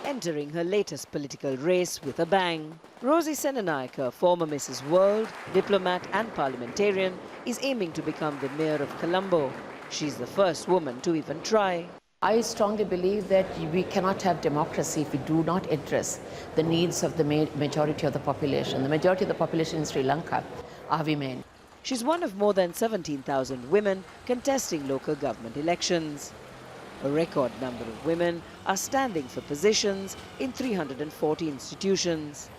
entering her latest political race with a bang. ROSY SENANAYAKE, former Mrs. World, diplomat and parliamentarian, is aiming to become the mayor of Colombo. She's the first woman to even try. I strongly believe that we cannot have democracy if we do not address the needs of the majority of the population. The majority of the population in Sri Lanka are women. She's one of more than 17,000 women contesting local government elections. A record number of women are standing for positions in 340 institutions.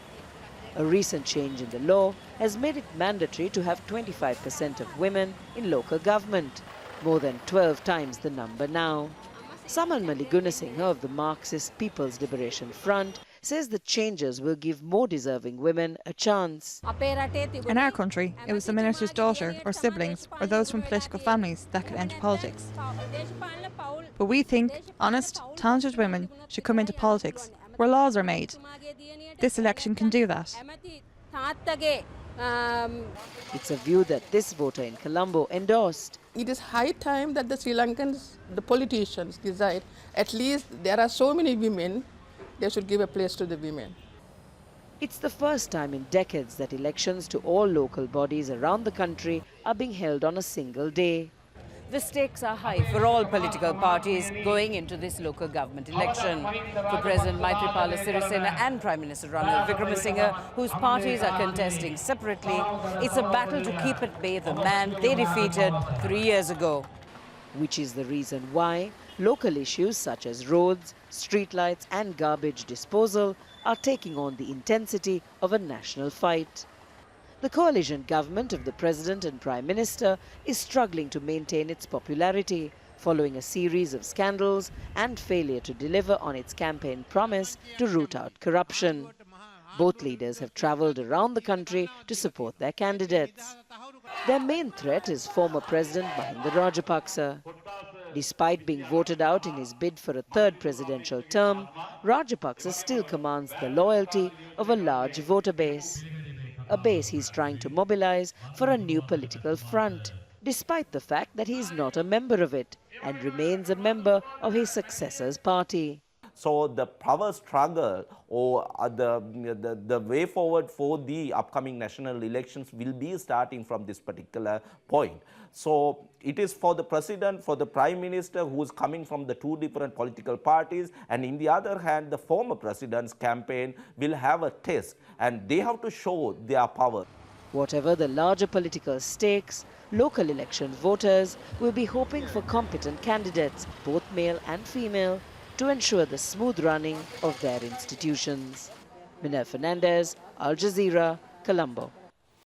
A recent change in the law has made it mandatory to have 25% of women in local government, more than 12 times the number now. SAMANMALEE GUNASINGHE of the Marxist People's Liberation Front says the changes will give more deserving women a chance. In our country, it was the minister's daughter or siblings or those from political families that could enter politics. But we think honest, talented women should come into politics where laws are made. This election can do that. It's a view that this voter in Colombo endorsed. It is high time that the Sri Lankans, the politicians, decide at least there are so many women, they should give a place to the women. It's the first time in decades that elections to all local bodies around the country are being held on a single day. The stakes are high for all political parties going into this local government election. For President Maithripala Sirisena and Prime Minister Ranil Wickremesinghe, whose parties are contesting separately, it's a battle to keep at bay the man they defeated 3 years ago. Which is the reason why local issues such as roads, streetlights and garbage disposal are taking on the intensity of a national fight. The coalition government of the President and Prime Minister is struggling to maintain its popularity following a series of scandals and failure to deliver on its campaign promise to root out corruption. Both leaders have travelled around the country to support their candidates. Their main threat is former President Mahinda Rajapaksa. Despite being voted out in his bid for a third presidential term, Rajapaksa still commands the loyalty of a large voter base. A base he's trying to mobilize for a new political front, despite the fact that he is not a member of it and remains a member of his successor's party. So the power struggle or the way forward for the upcoming national elections will be starting from this particular point. So it is for the president, for the prime minister who is coming from the two different political parties, and in the other hand, the former president's campaign will have a test and they have to show their power. Whatever the larger political stakes, local election voters will be hoping for competent candidates, both male and female, to ensure the smooth running of their institutions. Minelle Fernandez, Al Jazeera, Colombo.